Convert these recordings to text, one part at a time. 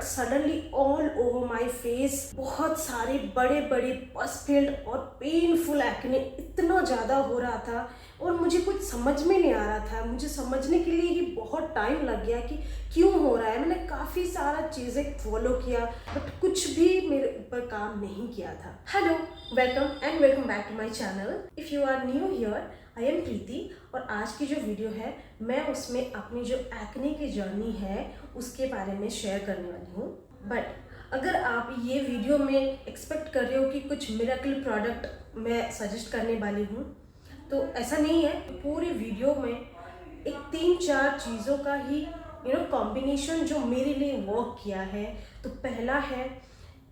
But suddenly all over my face बहुत सारे बड़े बड़े पस फील्ड और पेनफुल एक्ने इतना ज़्यादा हो रहा था और मुझे कुछ समझ में नहीं आ रहा था। मुझे समझने के लिए ही बहुत टाइम लग गया कि क्यों हो रहा है। मैंने काफ़ी सारा चीज़ें फॉलो किया बट कुछ भी मेरे ऊपर काम नहीं किया था। Hello, welcome back to my channel. If you are new here, I am Preeti और आज की जो वीडियो है मैं उसमें अपनी जो एक्ने की जर्नी है उसके बारे में शेयर करने वाली हूँ। बट अगर आप ये वीडियो में एक्सपेक्ट कर रहे हो कि कुछ मिरेकल प्रोडक्ट मैं सजेस्ट करने वाली हूँ तो ऐसा नहीं है। पूरे वीडियो में एक 3-4 चीज़ों का ही कॉम्बिनेशन जो मेरे लिए वर्क किया है। तो पहला है,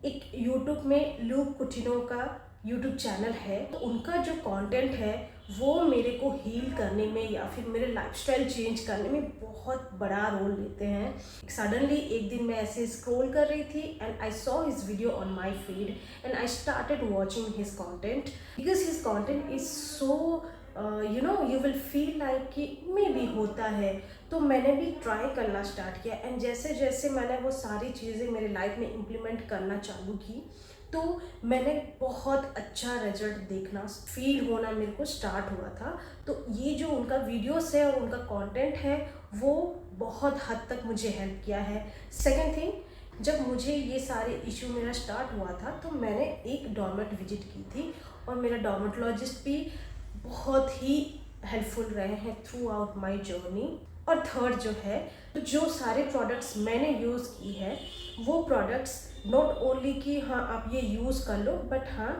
एक यूट्यूब में लूक कुटिनो का यूट्यूब चैनल है, तो उनका जो कंटेंट है वो मेरे को हील करने में या फिर मेरे लाइफस्टाइल चेंज करने में बहुत बड़ा रोल लेते हैं। सडनली एक दिन मैं ऐसे स्क्रॉल कर रही थी and I saw his video on my feed and I started watching his content because his content is so you will feel like कि मे भी होता है। तो मैंने भी ट्राई करना स्टार्ट किया एंड जैसे जैसे मैंने वो सारी चीज़ें मेरे लाइफ में इम्प्लीमेंट करना चालू की तो मैंने बहुत अच्छा रिजल्ट देखना, फील होना मेरे को स्टार्ट हुआ था। तो ये जो उनका वीडियोस है और उनका कंटेंट है वो बहुत हद तक मुझे हेल्प किया है। सेकेंड थिंग, जब मुझे ये सारे इशू मेरा स्टार्ट हुआ था तो मैंने एक डॉर्मेट विजिट की थी और मेरा डॉर्मेटोलॉजिस्ट भी बहुत ही हेल्पफुल रहे हैं थ्रू आउट माई जर्नी। और थर्ड जो है, तो जो सारे प्रोडक्ट्स मैंने यूज़ की है वो प्रोडक्ट्स नॉट ओनली कि हाँ आप ये यूज़ कर लो, बट हाँ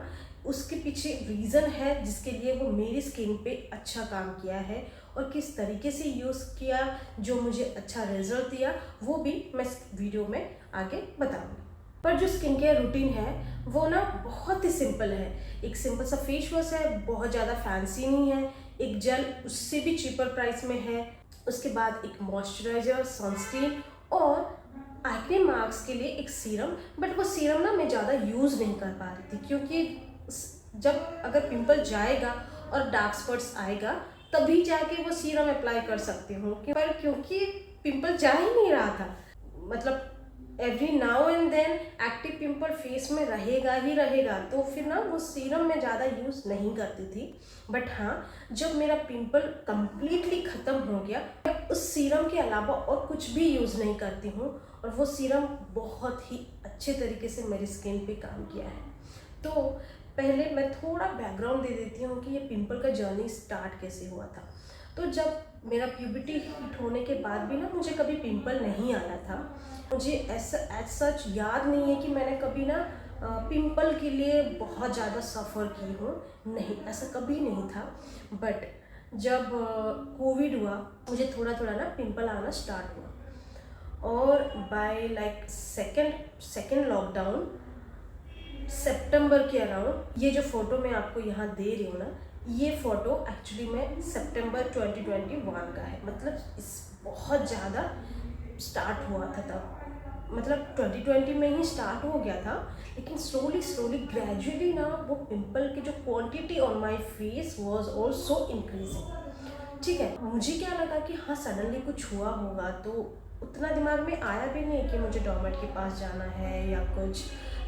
उसके पीछे रीज़न है जिसके लिए वो मेरी स्किन पे अच्छा काम किया है और किस तरीके से यूज़ किया जो मुझे अच्छा रिजल्ट दिया वो भी मैं इस वीडियो में आगे बताऊँगी। पर जो स्किन केयर रूटीन है वो ना बहुत ही सिंपल है। एक सिंपल सा फेस वॉश है, बहुत ज़्यादा फैंसी नहीं है। एक जेल उससे भी चीपर प्राइस में है। उसके बाद एक मॉइस्चराइजर, सनस्क्रीन और एक्ने मार्क्स के लिए एक सीरम। बट वो सीरम ना मैं ज़्यादा यूज़ नहीं कर पा रही थी क्योंकि जब अगर पिंपल जाएगा और डार्क स्पॉट्स आएगा तभी जाके वो सीरम अप्लाई कर सकती हूँ। पर क्योंकि पिंपल जा ही नहीं रहा था, मतलब every now and then active pimple face में रहेगा ही रहेगा, तो फिर ना वो सीरम में ज़्यादा यूज़ नहीं करती थी। बट हाँ, जब मेरा पिंपल कम्प्लीटली ख़त्म हो गया मैं उस सीरम के अलावा और कुछ भी यूज़ नहीं करती हूँ और वो सीरम बहुत ही अच्छे तरीके से मेरी स्किन पे काम किया है। तो पहले मैं थोड़ा बैकग्राउंड दे देती हूँ कि ये पिंपल का जर्नी स्टार्ट कैसे हुआ था। तो जब मेरा प्यूबर्टी हिट होने के बाद भी ना मुझे कभी पिंपल नहीं आया था। मुझे ऐसा एज सच याद नहीं है कि मैंने कभी ना पिंपल के लिए बहुत ज़्यादा सफ़र की हूँ, नहीं ऐसा कभी नहीं था। बट जब कोविड हुआ मुझे थोड़ा थोड़ा ना पिंपल आना स्टार्ट हुआ और बाय लाइक सेकेंड लॉकडाउन सितंबर के अराउंड, ये जो फ़ोटो मैं आपको यहाँ दे रही हूँ ना, ये फ़ोटो एक्चुअली में सितंबर 2021 का है। मतलब इस बहुत ज़्यादा स्टार्ट हुआ था तब, मतलब 2020 में ही स्टार्ट हो गया था लेकिन स्लोली ग्रेजुअली ना वो पिंपल की जो quantity on my face was also increasing. ठीक है, मुझे क्या लगा कि हाँ सडनली कुछ हुआ होगा, तो उतना दिमाग में आया भी नहीं कि मुझे डॉक्टर के पास जाना है या कुछ।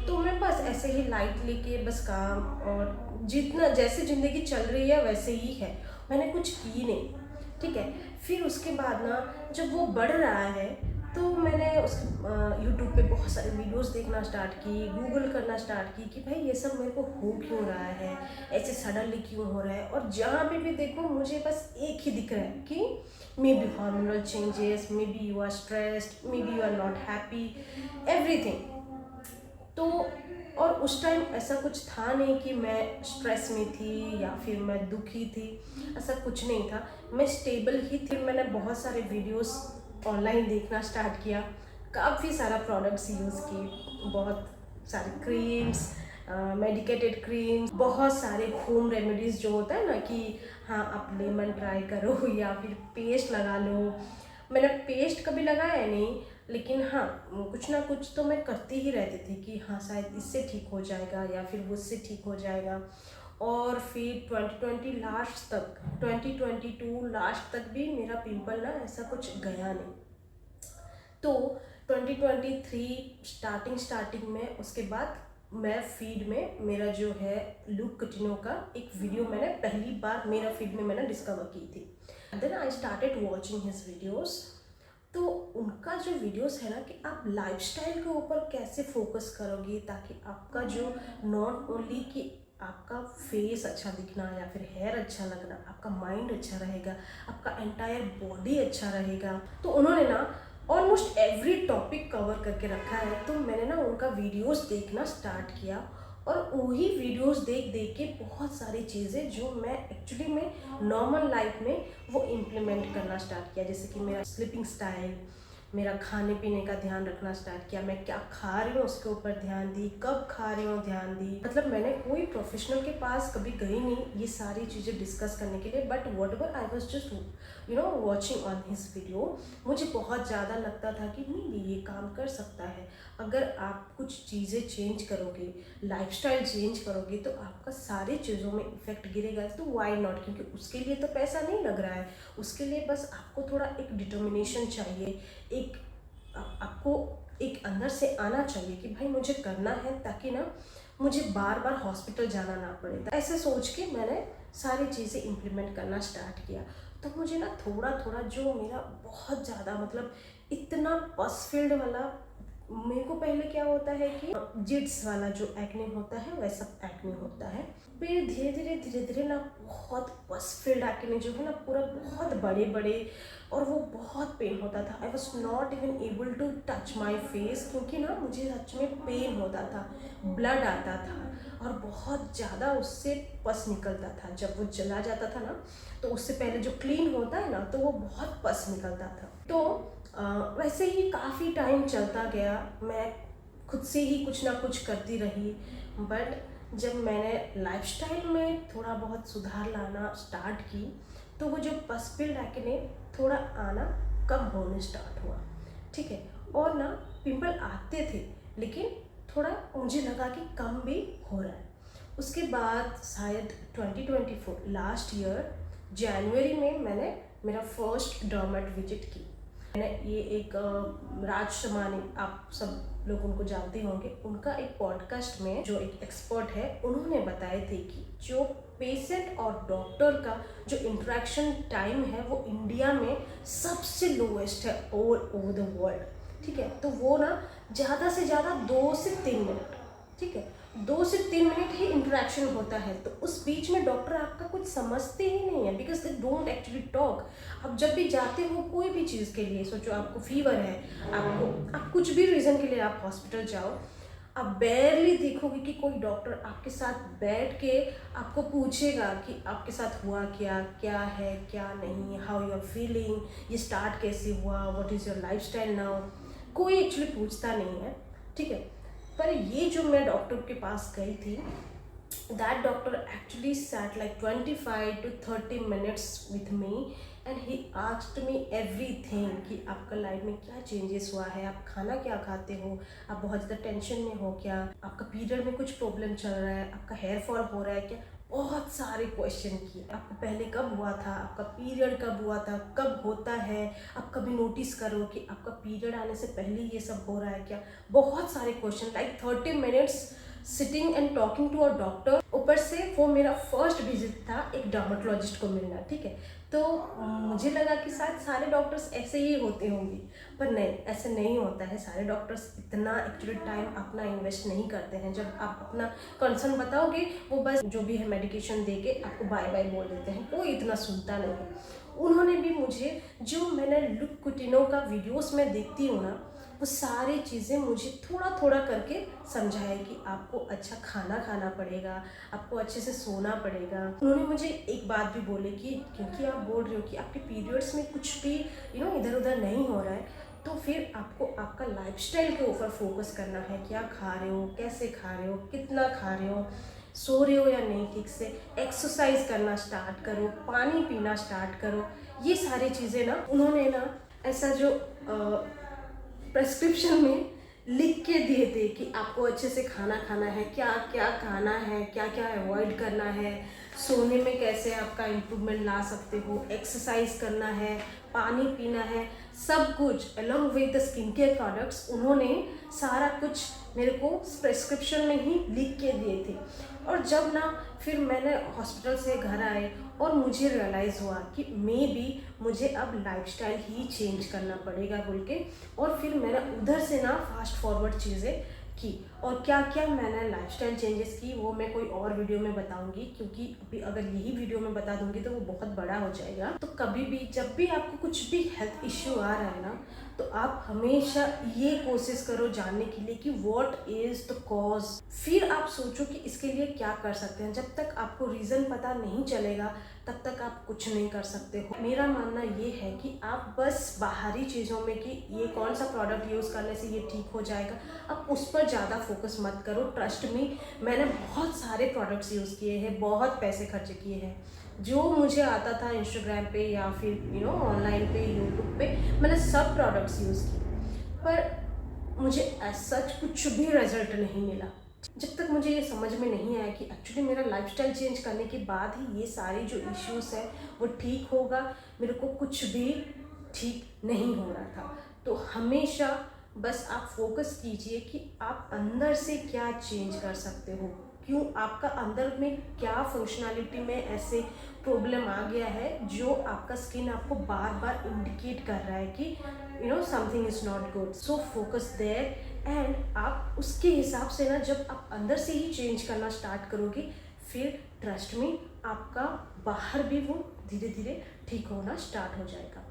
तो मैं बस ऐसे ही लाइट लेके बस काम और जितना जैसे ज़िंदगी चल रही है वैसे ही है, मैंने कुछ की नहीं। ठीक है, फिर उसके बाद ना जब वो बढ़ रहा है तो मैंने उस यूट्यूब पे बहुत सारे वीडियोस देखना स्टार्ट की, गूगल करना स्टार्ट की कि भाई ये सब मेरे को हो क्यों रहा है, ऐसे सडनली क्यों हो रहा है। और जहाँ पे भी देखो मुझे बस एक ही दिख रहा है कि maybe hormonal changes, maybe you are stressed, maybe you are not happy, everything. तो और उस टाइम ऐसा कुछ था नहीं कि मैं स्ट्रेस में थी या फिर मैं दुखी थी, ऐसा कुछ नहीं था, मैं स्टेबल ही थी। मैंने बहुत सारे वीडियोस ऑनलाइन देखना स्टार्ट किया, काफ़ी सारा प्रोडक्ट्स यूज़ किए, बहुत सारे क्रीम्स, मेडिकेटेड क्रीम्स, बहुत सारे होम रेमेडीज़ जो होता है ना कि हाँ आप लेमन ट्राई करो या फिर पेस्ट लगा लो। मैंने पेस्ट कभी लगाया नहीं लेकिन हाँ कुछ ना कुछ तो मैं करती ही रहती थी कि हाँ शायद इससे ठीक हो जाएगा या फिर वो उससे ठीक हो जाएगा। और फिर 2020 लास्ट तक, 2022 लास्ट तक भी मेरा पिंपल ना ऐसा कुछ गया नहीं। तो 2023 स्टार्टिंग में, उसके बाद मैं फीड में मेरा जो है लुक कुटिनो का एक वीडियो मैंने पहली बार मेरा फीड में मैंने डिस्कवर की थी। Then I started watching his videos. तो उनका जो वीडियोस है ना कि आप लाइफस्टाइल के ऊपर कैसे फोकस करोगे ताकि आपका जो नॉट ओनली कि आपका फेस अच्छा दिखना या फिर हेयर अच्छा लगना, आपका माइंड अच्छा रहेगा, आपका एंटायर बॉडी अच्छा रहेगा। तो उन्होंने ना ऑलमोस्ट एवरी टॉपिक कवर करके रखा है। तो मैंने ना उनका वीडियोस देखना स्टार्ट किया और वही वीडियोस देख देख के बहुत सारी चीज़ें जो मैं एक्चुअली में नॉर्मल लाइफ में वो इम्प्लीमेंट करना स्टार्ट किया। जैसे कि मेरा स्लीपिंग स्टाइल, मेरा खाने पीने का ध्यान रखना स्टार्ट किया, मैं क्या खा रही हूँ उसके ऊपर ध्यान दी, कब खा रही हूँ ध्यान दी। मतलब मैंने कोई प्रोफेशनल के पास कभी गई नहीं ये सारी चीज़ें डिस्कस करने के लिए, but what ever I was just watching on his video, मुझे बहुत ज़्यादा लगता था कि नहीं ये काम कर सकता है। अगर आप कुछ चीज़ें चेंज करोगे, लाइफस्टाइल चेंज करोगे तो आपका सारी चीज़ों में इफेक्ट गिरेगा। तो वाई नॉट, क्योंकि उसके लिए तो पैसा नहीं लग रहा है, उसके लिए बस आपको थोड़ा एक डिटर्मिनेशन चाहिए, एक आपको एक अंदर से आना चाहिए कि भाई मुझे करना है ताकि ना मुझे बार बार हॉस्पिटल जाना ना पड़े। तो ऐसे सोच के मैंने सारी चीज़ें इम्प्लीमेंट करना स्टार्ट किया। तो मुझे ना थोड़ा थोड़ा जो मेरा बहुत ज़्यादा मतलब इतना पस फील्ड वाला, मेरे को पहले क्या होता है कि जिड्स वाला जो एक्ने होता है वैसा एक्ने होता है, फिर धीरे धीरे ना बहुत पस फील्ड एक्ने जो है ना पूरा बहुत बड़े बड़े, और वो बहुत पेन होता था। I was not even able to touch my face, क्योंकि ना मुझे सच में पेन होता था, ब्लड आता था और बहुत ज़्यादा उससे पस निकलता था। जब वो चला जाता था ना तो उससे पहले जो क्लीन होता है ना तो वो बहुत पस निकलता था। तो वैसे ही काफ़ी टाइम चलता गया, मैं खुद से ही कुछ ना कुछ करती रही। बट जब मैंने लाइफस्टाइल में थोड़ा बहुत सुधार लाना स्टार्ट की तो वो जो पस फील्ड एक्ने थोड़ा आना कम होने स्टार्ट हुआ, ठीक है। और ना पिंपल आते थे लेकिन थोड़ा मुझे लगा कि कम भी हो रहा है। उसके बाद शायद 2024 लास्ट ईयर जनवरी में मैंने मेरा फर्स्ट डर्मेट विजिट की। मैंने ये एक राज शमानी, आप सब लोग उनको जानते होंगे, उनका एक पॉडकास्ट में जो एक एक्सपर्ट है उन्होंने बताए थे कि जो पेशेंट और डॉक्टर का जो इंटरेक्शन टाइम है वो इंडिया में सबसे लोएस्ट है ऑल ओवर द वर्ल्ड, ठीक है। तो वो ना ज़्यादा से ज़्यादा 2 से 3 मिनट, ठीक है, 2 से 3 मिनट ही इंटरेक्शन होता है। तो उस बीच में डॉक्टर आपका कुछ समझते ही नहीं है, because they don't actually talk. आप जब भी जाते हो कोई भी चीज़ के लिए, सोचो आपको फीवर है, आप कुछ भी रीज़न के लिए आप हॉस्पिटल जाओ, आप बैरली देखोगे कि कोई डॉक्टर आपके साथ बैठ के आपको पूछेगा कि आपके साथ हुआ क्या, क्या है क्या नहीं, हाउ यू आर फीलिंग, ये स्टार्ट कैसे हुआ, what is your lifestyle now. कोई एक्चुअली पूछता नहीं है, ठीक है। पर ये जो मैं डॉक्टर के पास गई थी, that doctor actually sat like 25 to 30 minutes with me and he asked me everything कि आपका लाइफ में क्या चेंजेस हुआ है, आप खाना क्या खाते हो, आप बहुत ज़्यादा टेंशन में हो क्या, आपका पीरियड में कुछ प्रॉब्लम चल रहा है, आपका हेयर फॉल हो रहा है क्या, बहुत सारे क्वेश्चन किए। आपको पहले कब हुआ था, आपका पीरियड कब हुआ था, कब होता है, आप कभी नोटिस करो कि आपका पीरियड आने से पहले ये सब हो रहा है क्या, बहुत सारे question, like 30 minutes sitting and talking to a doctor. ऊपर से वो मेरा फर्स्ट विजिट था एक डर्मेटोलॉजिस्ट को मिलना, ठीक है। तो मुझे लगा कि शायद सारे डॉक्टर्स ऐसे ही होते होंगे, पर नहीं, ऐसे नहीं होता है। सारे डॉक्टर्स इतना एक्चुअली टाइम अपना इन्वेस्ट नहीं करते हैं। जब आप अपना कंसर्न बताओगे वो बस जो भी है मेडिकेशन दे के आपको बाय बाय बोल देते हैं, कोई इतना सुनता नहीं। उन्होंने भी मुझे जो मैंने लुक कुटिनो का वीडियोस में देखती हूँ ना, वो सारी चीज़ें मुझे थोड़ा थोड़ा करके समझाए कि आपको अच्छा खाना खाना पड़ेगा, आपको अच्छे से सोना पड़ेगा। उन्होंने मुझे एक बात भी बोली कि क्योंकि आप बोल रहे हो कि आपके पीरियड्स में कुछ भी इधर उधर नहीं हो रहा है, तो फिर आपको आपका लाइफस्टाइल के ऊपर फोकस करना है। क्या खा रहे हो, कैसे खा रहे हो, कितना खा रहे हो, सो रहे हो या नहीं ठीक से, एक्सरसाइज करना स्टार्ट करो, पानी पीना स्टार्ट करो। ये सारी चीज़ें ना उन्होंने ना ऐसा जो प्रेस्क्रिप्शन में लिख के दिए थे कि आपको अच्छे से खाना खाना है, क्या क्या खाना है, क्या क्या अवॉइड करना है, सोने में कैसे आपका इम्प्रूवमेंट ला सकते हो, एक्सरसाइज करना है, पानी पीना है, सब कुछ along with the skin care products उन्होंने सारा कुछ मेरे को प्रेस्क्रिप्शन में ही लिख के दिए थे। और जब ना फिर मैंने हॉस्पिटल से घर आए और मुझे रियलाइज़ हुआ कि मे बी मुझे अब लाइफस्टाइल ही चेंज करना पड़ेगा बोल के, और फिर मैंने उधर से ना फास्ट फॉरवर्ड चीज़ें की। और क्या क्या मैंने लाइफस्टाइल चेंजेस की वो मैं कोई और वीडियो में बताऊंगी, क्योंकि अभी अगर यही वीडियो में बता दूंगी तो वो बहुत बड़ा हो जाएगा। तो कभी भी जब भी आपको कुछ भी हेल्थ इश्यू आ रहा है ना, तो आप हमेशा ये कोशिश करो जानने के लिए कि व्हाट इज द कॉज। फिर आप सोचो कि इसके लिए क्या कर सकते हैं। जब तक आपको रीज़न पता नहीं चलेगा तब तक आप कुछ नहीं कर सकते हो। मेरा मानना ये है कि आप बस बाहरी चीज़ों में कि ये कौन सा प्रोडक्ट यूज़ करने से ये ठीक हो जाएगा, आप उस पर ज़्यादा फोकस मत करो। ट्रस्ट मी, मैंने बहुत सारे प्रोडक्ट्स यूज़ किए हैं, बहुत पैसे खर्च किए हैं। जो मुझे आता था इंस्टाग्राम पे या फिर ऑनलाइन पे, यूट्यूब पे, मैंने सब प्रोडक्ट्स यूज़ किए, पर मुझे एज सच कुछ भी रिजल्ट नहीं मिला। जब तक मुझे ये समझ में नहीं आया कि एक्चुअली मेरा लाइफस्टाइल चेंज करने के बाद ही ये सारी जो इश्यूज़ है वो ठीक होगा, मेरे को कुछ भी ठीक नहीं हो रहा था। तो हमेशा बस आप फोकस कीजिए कि आप अंदर से क्या चेंज कर सकते हो, क्यों आपका अंदर में क्या फंक्शनैलिटी में ऐसे प्रॉब्लम आ गया है जो आपका स्किन आपको बार बार इंडिकेट कर रहा है कि something is not good. So focus there and आप उसके हिसाब से ना जब आप अंदर से ही चेंज करना स्टार्ट करोगे, फिर ट्रस्ट में आपका बाहर भी वो धीरे धीरे ठीक होना स्टार्ट हो जाएगा।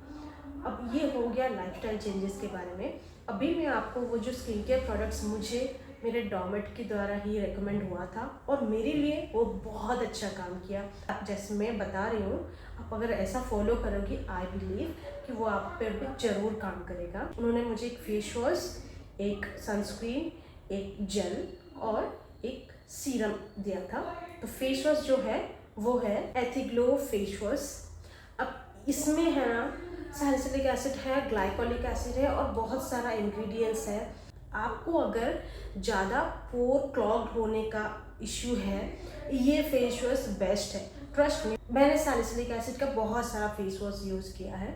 अब ये हो गया लाइफस्टाइल चेंजेस के बारे में। अभी मैं आपको वो जो स्किन केयर प्रोडक्ट्स मुझे मेरे डॉमेट के द्वारा ही रेकमेंड हुआ था और मेरे लिए वो बहुत अच्छा काम किया। अब जैसे मैं बता रही हूँ, आप अगर ऐसा फॉलो करोगे, आई बिलीव कि वो आप पे भी ज़रूर काम करेगा। उन्होंने मुझे एक फेस वॉश, एक सनस्क्रीन, एक जेल और एक सीरम दिया था। तो फेस वॉश जो है वो है एथिग्लो फेस वॉश। अब इसमें है ना सैलिसिलिक एसिड है, ग्लाइकोलिक एसिड है और बहुत सारा इंग्रेडिएंट्स है। आपको अगर ज़्यादा पोर क्लॉग्ड होने का इश्यू है, ये फेस वॉश बेस्ट है। ट्रस्ट मी, मैंने सैलिसिलिक एसिड का बहुत सारा फेस वॉश यूज़ किया है,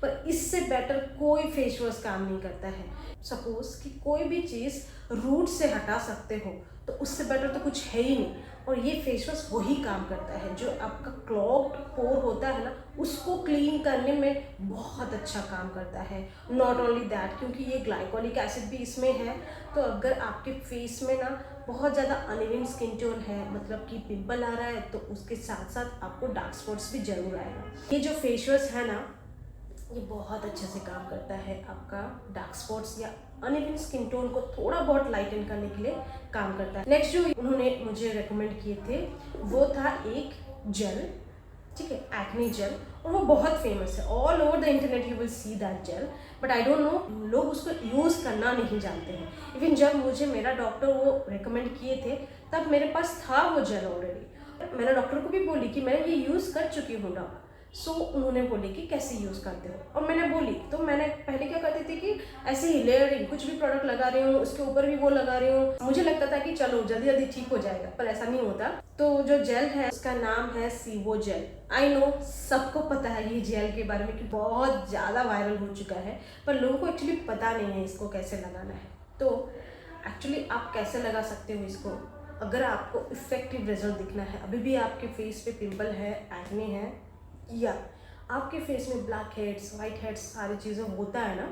पर इससे बेटर कोई फेस वॉश काम नहीं करता है। सपोज कि कोई भी चीज़ रूट से हटा सकते हो तो उससे बेटर तो कुछ है ही नहीं, और ये फेस वॉश वही काम करता है। जो आपका क्लॉग्ड पोर होता है ना, उसको क्लीन करने में बहुत अच्छा काम करता है। नॉट ओनली दैट, क्योंकि ये ग्लाइकोलिक एसिड भी इसमें है, तो अगर आपके फेस में ना बहुत ज़्यादा अनइवन स्किन टोन है, मतलब कि पिंपल आ रहा है, तो उसके साथ साथ आपको डार्क स्पॉट्स भी जरूर आएगा। ये जो फेस वॉश है ना, ये बहुत अच्छे से काम करता है आपका डार्क स्पॉट्स या अनइवन स्किन टोन को थोड़ा बहुत लाइटन करने के लिए काम करता है। नेक्स्ट जो उन्होंने मुझे रेकमेंड किए थे वो था एक जेल, ठीक है, एक्ने जेल, और वो बहुत फेमस है। All over the internet you will see that gel, but I don't know, लोग उसको यूज़ करना नहीं जानते हैं। इवन जब मुझे मेरा डॉक्टर वो रेकमेंड किए थे तब मेरे पास था वो जेल ऑलरेडी। मैंने डॉक्टर को भी बोली कि मैं ये यूज़ कर चुकी हूँ डॉक्टर। सो उन्होंने बोले कि कैसे यूज़ करते हो, और मैंने बोली तो मैंने पहले क्या करती थी कि ऐसे ही लेयरिंग, कुछ भी प्रोडक्ट लगा रही हूँ उसके ऊपर भी वो लगा रही हूँ। मुझे लगता था कि चलो जल्दी जल्दी ठीक हो जाएगा, पर ऐसा नहीं होता। तो जो जेल है उसका नाम है सीवो जेल। आई नो सबको पता है ये जेल के बारे में कि बहुत ज़्यादा वायरल हो चुका है, पर लोगों को एक्चुअली पता नहीं है इसको कैसे लगाना है। तो एक्चुअली आप कैसे लगा सकते हो इसको, अगर आपको इफेक्टिव रिजल्ट दिखना है, अभी भी आपके फेस पे पिंपल है, एक्ने है, या आपके फेस में ब्लैक हेड्स, वाइट हेड्स, सारी चीज़ें होता है ना,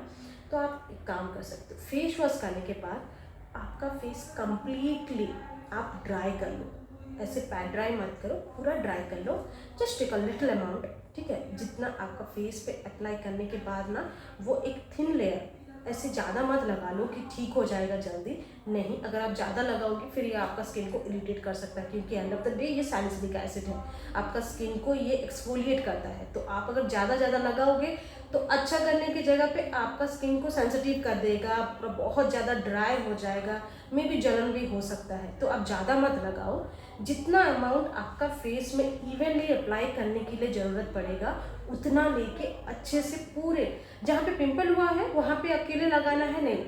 तो आप एक काम कर सकते हो। फेस वॉश करने के बाद आपका फेस कंप्लीटली आप ड्राई कर लो। ऐसे पैड ड्राई मत करो, पूरा ड्राई कर लो, just take a little amount, ठीक है। जितना आपका फेस पे अप्लाई करने के बाद ना वो एक थिन लेयर, ऐसे ज़्यादा मत लगा लो कि ठीक हो जाएगा जल्दी, नहीं। अगर आप ज़्यादा लगाओगे फिर ये आपका स्किन को इरिटेट कर सकता है, क्योंकि एंड ऑफ द डे ये सैलिसिलिक एसिड है, आपका स्किन को ये एक्सफोलिएट करता है। तो आप अगर ज़्यादा लगाओगे तो अच्छा करने की जगह पे आपका स्किन को सेंसिटिव कर देगा, बहुत ज़्यादा ड्राई हो जाएगा, मे भी जलन भी हो सकता है। तो आप ज़्यादा मत लगाओ, जितना अमाउंट आपका फेस में इवनली अप्लाई करने के लिए ज़रूरत पड़ेगा उतना लेके अच्छे से पूरे, जहाँ पे पिंपल हुआ है वहाँ पे अकेले लगाना है नहीं,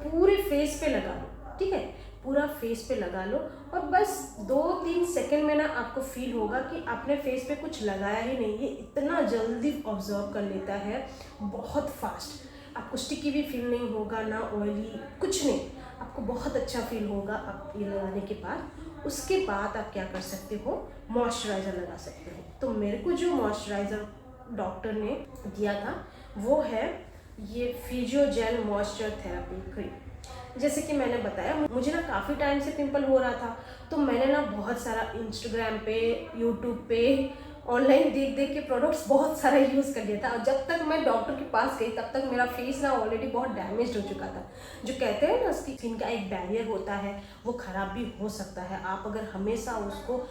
पूरे फेस पे लगा लो, ठीक है। पूरा फेस पे लगा लो और बस 2-3 सेकंड में ना आपको फील होगा कि आपने फेस पे कुछ लगाया ही नहीं। ये इतना जल्दी ऑब्जर्व कर लेता है, बहुत फास्ट। आपको स्टिकी भी फील नहीं होगा, ना ऑयली, कुछ नहीं। आपको बहुत अच्छा फील होगा आप ये लगाने के बाद। उसके बाद आप क्या कर सकते हो, मॉइस्चराइज़र लगा सकते हो। तो मेरे को जो मॉइस्चराइज़र डॉक्टर ने दिया था वो है ये फिजियोजेल मॉइस्चर थेरेपी क्रीम। जैसे कि मैंने बताया, मुझे ना काफ़ी टाइम से पिंपल हो रहा था, तो मैंने ना बहुत सारा इंस्टाग्राम पे, यूट्यूब पे, ऑनलाइन देख देख के प्रोडक्ट्स बहुत सारा यूज़ कर लिया था। और जब तक मैं डॉक्टर के पास गई तब तक मेरा फेस ना ऑलरेडी बहुत डैमेज हो चुका था। जो कहते हैं ना, स्किन का एक बैरियर होता है, वो ख़राब भी हो सकता है। आप अगर हमेशा उसको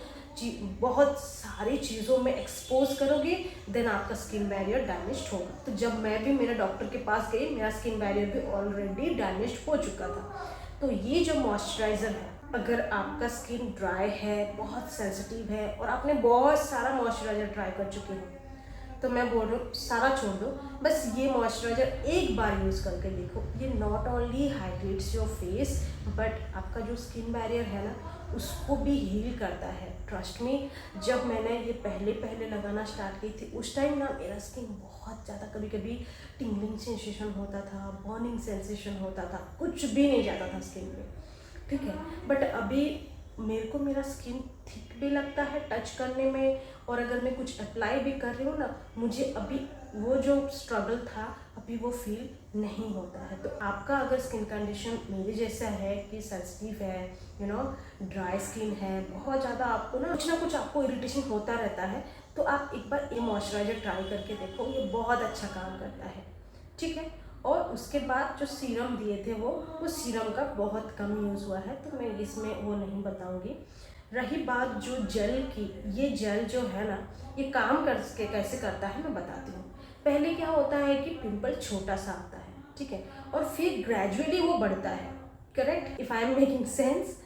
बहुत सारी चीज़ों में एक्सपोज करोगे देन आपका स्किन बैरियर डैमेज होगा। तो जब मैं भी मेरे डॉक्टर के पास गई, मेरा स्किन बैरियर भी ऑलरेडी डैमेज हो चुका था। तो ये जो मॉइस्चराइज़र है, अगर आपका स्किन ड्राई है, बहुत सेंसिटिव है और आपने बहुत सारा मॉइस्चराइज़र ट्राई कर चुके हो, तो मैं बोल रही हूँ सारा छोड़ दो, बस ये मॉइस्चराइज़र एक बार यूज़ करके देखो। ये not only hydrates your face but आपका जो स्किन बैरियर है ना, उसको भी हील करता है। ट्रस्ट मी, जब मैंने ये पहले लगाना स्टार्ट की थी, उस टाइम ना मेरा स्किन बहुत ज़्यादा, कभी कभी टिंगलिंग सेंसेशन होता था, बर्निंग सेंसेशन होता था, कुछ भी नहीं जाता था स्किन पे, ठीक है। बट अभी मेरे को मेरा स्किन थिक भी लगता है टच करने में, और अगर मैं कुछ अप्लाई भी कर रही हूँ ना, मुझे अभी वो जो स्ट्रगल था अभी वो फील नहीं होता है। तो आपका अगर स्किन कंडीशन मेरे जैसा है कि सेंसिटिव है, ड्राई स्किन है, बहुत ज़्यादा आपको ना कुछ आपको इरिटेशन होता रहता है, तो आप एक बार ये मॉइस्चराइज़र ट्राई करके देखो, ये बहुत अच्छा काम करता है, ठीक है। और उसके बाद जो सीरम दिए थे वो सीरम का बहुत कम यूज़ हुआ है, तो मैं इसमें वो नहीं बताऊंगी। रही बात जो जेल की, ये जेल जो है ना, ये काम करके कैसे करता है मैं बताती हूँ। पहले क्या होता है कि पिंपल छोटा सा आता है, ठीक है, और फिर ग्रेजुअली वो बढ़ता है, correct, if I am making sense.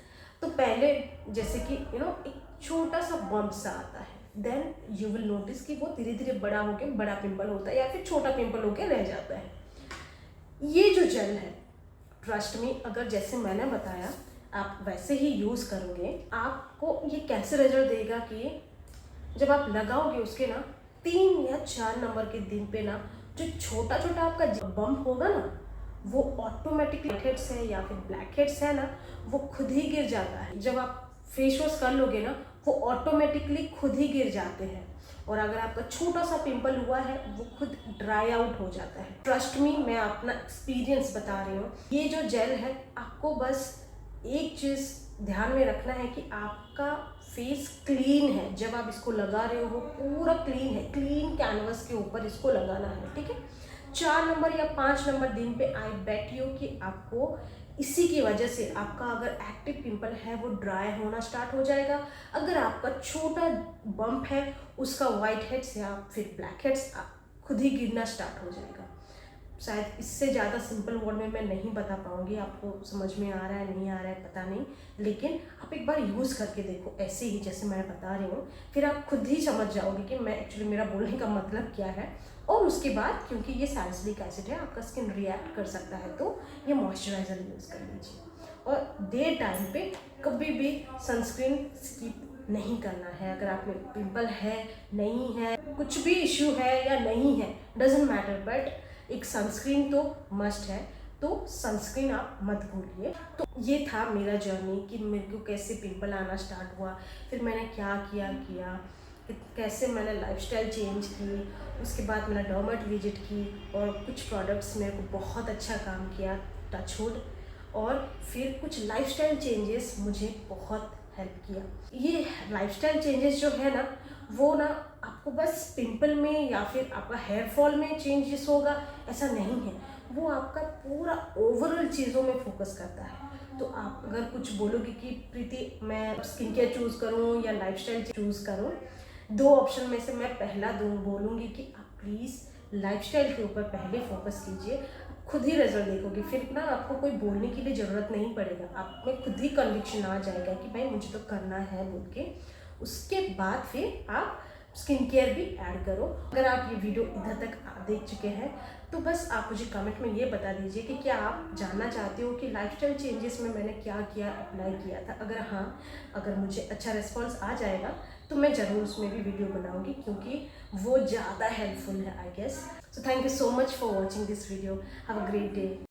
तो पहले जैसे कि एक छोटा सा बम्प सा आता है, देन यू विल नोटिस कि वो धीरे धीरे बड़ा होकर बड़ा पिंपल होता है या फिर छोटा पिंपल होकर रह जाता है। ये जो जेल है, ट्रस्ट मी, अगर जैसे मैंने बताया आप वैसे ही यूज़ करोगे, आपको ये कैसे रिजल्ट देगा कि जब आप लगाओगे उसके ना 3 या 4 नंबर के दिन पे ना, जो छोटा छोटा आपका बम्प होगा ना, वो ऑटोमेटिकली हेड्स है या फिर ब्लैक हेड्स है ना, वो खुद ही गिर जाता है। जब आप फेस वॉश कर लोगे ना, वो ऑटोमेटिकली खुद ही गिर जाते हैं। और अगर आपका छोटा सा पिंपल हुआ है, वो खुद ड्राई आउट हो जाता है। ट्रस्ट मी, मैं अपना एक्सपीरियंस बता रही हूँ। ये जो जेल है, आपको बस एक चीज़ ध्यान में रखना है कि आपका फेस क्लीन है। जब आप इसको लगा रहे हो पूरा क्लीन है, क्लीन कैनवस के ऊपर इसको लगाना है, ठीक है। 4 नंबर या 5 नंबर दिन पे आई बेट यू कि आपको इसी की वजह से आपका अगर एक्टिव पिंपल है वो ड्राई होना स्टार्ट हो जाएगा। अगर आपका छोटा बम्प है, उसका वाइट हेड्स या फिर ब्लैक हेड्स खुद ही गिरना स्टार्ट हो जाएगा। शायद इससे ज़्यादा सिंपल वर्ड में मैं नहीं बता पाऊँगी, आपको समझ में आ रहा है नहीं आ रहा है पता नहीं, लेकिन आप एक बार यूज़ करके देखो ऐसे ही जैसे मैं बता रही हूँ, फिर आप खुद ही समझ जाओगे कि मैं एक्चुअली मेरा बोलने का मतलब क्या है। और उसके बाद, क्योंकि ये सैलिसिलिक एसिड है, आपका स्किन रिएक्ट कर सकता है, तो ये मॉइस्चराइज़र यूज़ कर लीजिए। और डे टाइम पे कभी भी सनस्क्रीन स्किप नहीं करना है। अगर आप में पिंपल है, नहीं है, कुछ भी इश्यू है या नहीं है, डजेंट मैटर, बट एक सनस्क्रीन तो मस्ट है, तो सनस्क्रीन आप मत भूलिए। तो ये था मेरा जर्नी कि मेरे को कैसे पिंपल आना स्टार्ट हुआ, फिर मैंने क्या किया कैसे मैंने लाइफस्टाइल चेंज की, उसके बाद मैंने डर्मेट विजिट की और कुछ प्रोडक्ट्स मेरे को बहुत अच्छा काम किया, टचवुड। और फिर कुछ लाइफस्टाइल चेंजेस मुझे बहुत हेल्प किया। ये लाइफस्टाइल चेंजेस जो है ना, वो ना आपको बस पिंपल में या फिर आपका हेयर फॉल में चेंजेस होगा ऐसा नहीं है, वो आपका पूरा ओवरऑल चीज़ों में फोकस करता है। तो आप अगर कुछ बोलोगे कि प्रीति मैं स्किन केयर चूज़ करूँ या लाइफस्टाइल चूज़ करूँ, 2 ऑप्शन में से मैं पहला बोलूँगी कि आप प्लीज़ लाइफस्टाइल के ऊपर पहले फोकस कीजिए, खुद ही रिजल्ट देखोगे। फिर ना आपको कोई बोलने की भी ज़रूरत नहीं पड़ेगा, आप में खुद ही कन्विक्शन आ जाएगा कि भाई मुझे तो करना है बोल के। उसके बाद फिर आप स्किन केयर भी ऐड करो। अगर आप ये वीडियो इधर तक देख चुके हैं तो बस आप मुझे कमेंट में ये बता दीजिए कि क्या आप जानना चाहते हो कि लाइफस्टाइल चेंजेस में मैंने क्या किया, अप्लाई किया था। अगर हाँ, अगर मुझे अच्छा रिस्पॉन्स आ जाएगा तो मैं ज़रूर उसमें भी वीडियो बनाऊंगी, क्योंकि वो ज़्यादा हेल्पफुल है I guess. So thank you so much for watching this video. Have a great day.